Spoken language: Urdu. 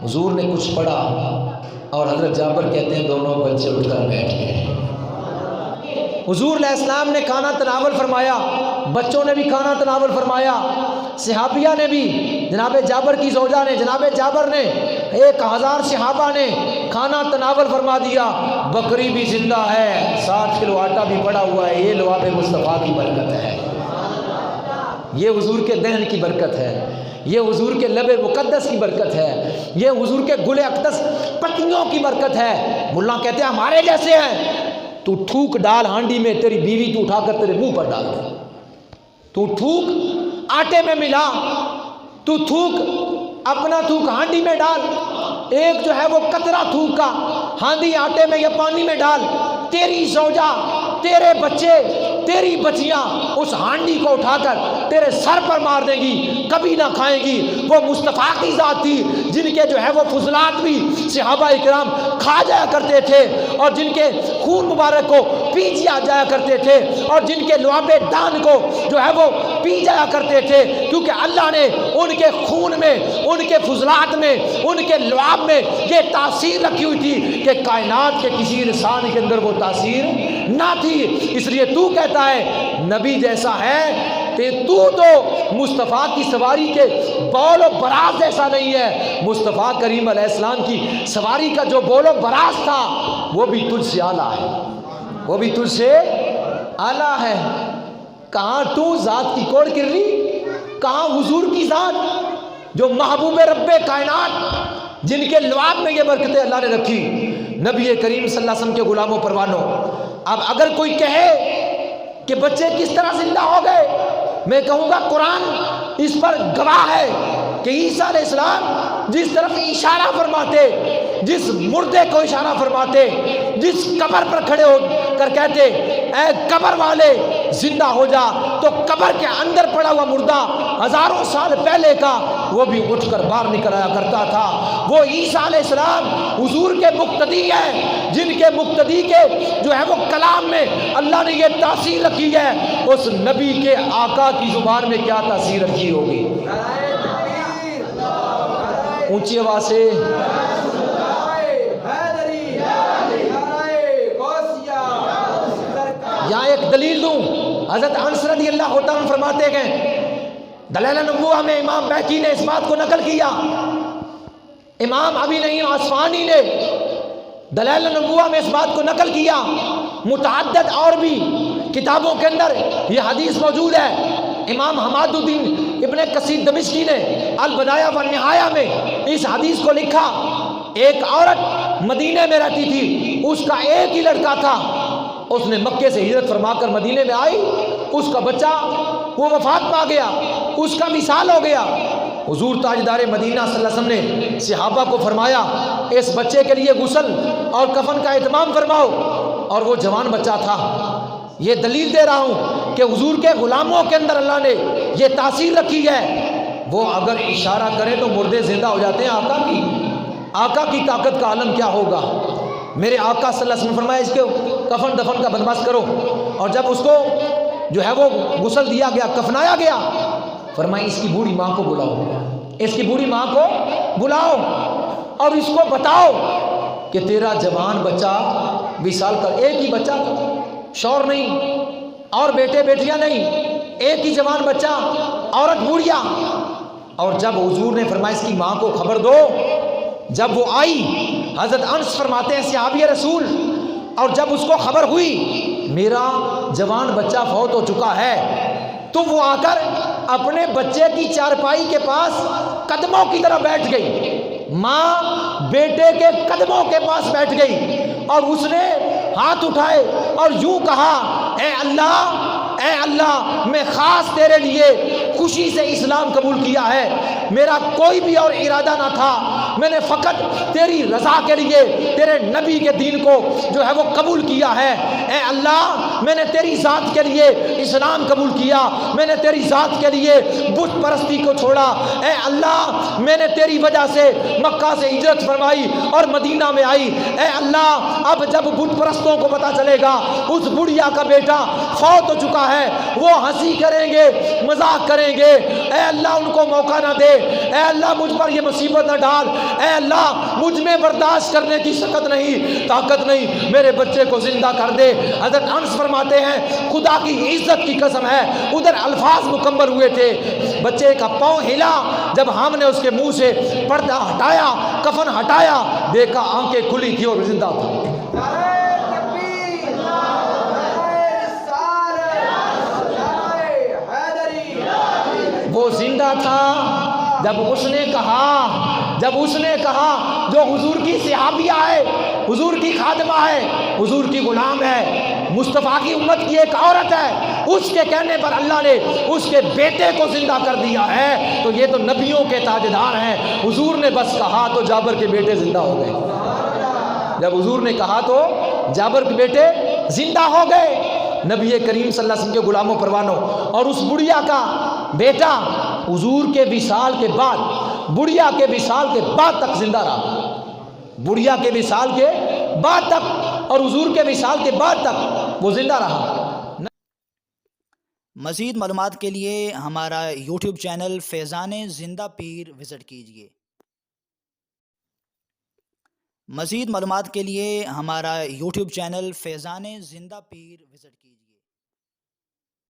حضور نے کچھ پڑھا اور حضرت جابر کہتے ہیں دونوں بچے اٹھ کر بیٹھ گئے۔ حضور علیہ السلام نے کھانا تناول فرمایا، بچوں نے بھی کھانا تناول فرمایا، صحابیہ نے بھی، جناب جابر کی زوجہ نے، جناب جابر نے، 1000 صحابہ نے کھانا تناول فرما دیا۔ بکری بھی زندہ ہے، 7 کلو آٹا بھی پڑا ہوا ہے۔ یہ لواب مصطفیٰ کی برکت ہے، یہ حضور کے دہن کی برکت ہے، یہ حضور کے لب مقدس کی برکت ہے، یہ حضور کے گل اقدس پتیوں کی برکت ہے۔ ملا کہتے ہیں ہمارے جیسے ہیں، تو تھوک ڈال ہانڈی میں، تیری بیوی تو اٹھا کر تیرے منہ پر ڈال دے، تو تھوک آٹے میں ملا، تو تھوک اپنا تھوک ہانڈی میں ڈال، ایک جو ہے وہ قطرہ تھوک کا ہانڈی آٹے میں یا پانی میں ڈال، تیری زوجہ، تیرے بچے، تیری بچیاں اس ہانڈی کو اٹھا کر تیرے سر پر مار دیں گی، کبھی نہ کھائیں گی۔ وہ مصطفیٰ کی ذات تھی جن کے جو ہے وہ فضلات بھی صحابہ اکرام کھا جایا کرتے تھے، اور جن کے خون مبارک کو پی جایا کرتے تھے، اور جن کے لعاب دان کو جو ہے وہ پی جایا کرتے تھے، کیونکہ اللہ نے ان کے خون میں، ان کے فضلات میں، ان کے لعاب میں یہ تاثیر رکھی ہوئی تھی کہ کائنات کے کسی انسان کے اندر وہ تاثیر نہ تھی۔ اس لیے تو کہتا ہے نبی جیسا ہے، تو مصطفیٰ کی سواری کے بول و براز جیسا نہیں ہے۔ مصطفیٰ کریم علیہ السلام کی سواری کا جو بول و براز تھا وہ بھی تجھ سے اعلیٰ ہے، وہ بھی تجھ سے اعلیٰ ہے۔ کہاں تو ذات کی کوڑ کرنی، کہاں حضور کی ذات جو محبوب رب کائنات، جن کے لعاب میں یہ برکتیں اللہ نے رکھی۔ نبی کریم صلی اللہ علیہ وسلم کے غلاموں پروانوں، اب اگر کوئی کہے کہ بچے کس طرح زندہ ہو گئے، میں کہوں گا قرآن اس پر گواہ ہے کہ عیسیٰ علیہ السلام جس طرف اشارہ فرماتے، جس مردے کو اشارہ فرماتے، جس قبر پر کھڑے ہو کر کہتے اے قبر والے زندہ ہو جا، تو قبر کے اندر پڑا ہوا مردہ ہزاروں سال پہلے کا وہ بھی اٹھ کر باہر نکل آیا کرتا تھا۔ وہ عیسیٰ علیہ السلام حضور کے مقتدی ہیں، جن کے مقتدی کے جو ہے وہ کلام میں اللہ نے یہ تاثیر رکھی ہے۔ اس نبی کے آقا کی زبان میں کیا تاثیر رکھی ہوگی؟ اونچی آواز سے یہاں ایک دلیل دوں۔ حضرت انس رضی اللہ عنہ فرماتے ہیں، دلائل النبوہ میں امام بیہقی نے اس بات کو نقل کیا، امام ابی نعیم اصفہانی نے دلائل النبوہ میں اس بات کو نقل کیا، متعدد اور بھی کتابوں کے اندر یہ حدیث موجود ہے۔ امام حماد الدین ابن کثیر دمشقی نے البدایہ والنہایہ میں اس حدیث کو لکھا۔ ایک عورت مدینے میں رہتی تھی، اس کا ایک ہی لڑکا تھا، اس نے مکے سے ہجرت فرما کر مدینے میں آئی، اس کا بچہ وہ وفات پا گیا، اس کا وصال ہو گیا۔ حضور تاجدار مدینہ صلی اللہ علیہ وسلم نے صحابہ کو فرمایا اس بچے کے لیے غسل اور کفن کا اہتمام فرماؤ، اور وہ جوان بچہ تھا۔ یہ دلیل دے رہا ہوں کہ حضور کے غلاموں کے اندر اللہ نے یہ تاثیر رکھی ہے، وہ اگر اشارہ کریں تو مردے زندہ ہو جاتے ہیں۔ آقا کی طاقت کا عالم کیا ہوگا۔ میرے آقا صلی اللہ علیہ وسلم فرمایا اس کے کفن دفن کا بندوبست کرو، اور جب اس کو جو ہے وہ غسل دیا گیا، کفنایا گیا، فرمایا اس کی بوڑھی ماں کو بلاؤ، اس کی بوڑھی ماں کو بلاؤ اور اس کو بتاؤ کہ تیرا جوان بچہ وصال کر، ایک ہی بچہ، شور نہیں اور بیٹے بیٹیاں نہیں، ایک ہی جوان بچہ، عورت بوڑھیا۔ اور جب حضور نے فرمایا اس کی ماں کو خبر دو، جب وہ آئی، حضرت انس فرماتے ہیں صحابی رسول، اور جب اس کو خبر ہوئی میرا جوان بچہ فوت ہو چکا ہے، تو وہ آ کر اپنے بچے کی چارپائی کے پاس قدموں کی طرح بیٹھ گئی، ماں بیٹے کے قدموں کے پاس بیٹھ گئی، اور اس نے ہاتھ اٹھائے اور یوں کہا اے اللہ میں خاص تیرے لیے خوشی سے اسلام قبول کیا ہے، میرا کوئی بھی اور ارادہ نہ تھا، میں نے فقط تیری رضا کے لیے تیرے نبی کے دین کو جو ہے وہ قبول کیا ہے۔ اے اللہ میں نے تیری ذات کے لیے اسلام قبول کیا، میں نے تیری ذات کے لیے بت پرستی کو چھوڑا، اے اللہ میں نے تیری وجہ سے مکہ سے ہجرت فرمائی اور مدینہ میں آئی، اے اللہ اب جب بت پرستوں کو پتہ چلے گا اس بڑھیا کا بیٹا فوت ہو چکا ہے، وہ ہنسی کریں گے، مذاق کریں گے، اے اللہ ان کو موقع نہ دے، اے اللہ مجھ پر یہ مصیبت نہ ڈال، اے اللہ مجھ میں برداشت کرنے کی شکت نہیں، طاقت نہیں، میرے بچے کو زندہ کر دے۔ حضرت انس فرماتے ہیں خدا کی عزت کی قسم ہے ادھر الفاظ مکمل ہوئے تھے، بچے کا پاؤں ہلا، جب ہم نے اس کے منہ سے پردہ ہٹایا، کفن ہٹایا، دیکھا آنکھیں کھلی تھی اور زندہ تھا۔ وہ زندہ تھا جب اس نے کہا جو حضور کی صحابیہ ہے، حضور کی خادمہ ہے، حضور کی غلام ہے، مصطفیٰ کی امت کی ایک عورت ہے، اس کے کہنے پر اللہ نے اس کے بیٹے کو زندہ کر دیا ہے، تو یہ تو نبیوں کے تاجدار ہیں۔ حضور نے بس کہا تو جابر کے بیٹے زندہ ہو گئے، جب حضور نے کہا تو جابر کے بیٹے زندہ ہو گئے۔ نبی کریم صلی اللہ علیہ وسلم کے غلاموں پروانوں، اور اس بڑھیا کا بیٹا حضور کے وصال کے بعد، بڑھیا کے وصال کے بعد تک زندہ رہا، بڑھیا کے وصال کے بعد تک اور حضور کے وصال کے بعد تک وہ زندہ رہا۔ مزید معلومات کے لیے ہمارا یوٹیوب چینل فیضان زندہ پیر وزٹ کیجیے۔ مزید معلومات کے لیے ہمارا یوٹیوب چینل فیضان زندہ پیر وزٹ کیجیے۔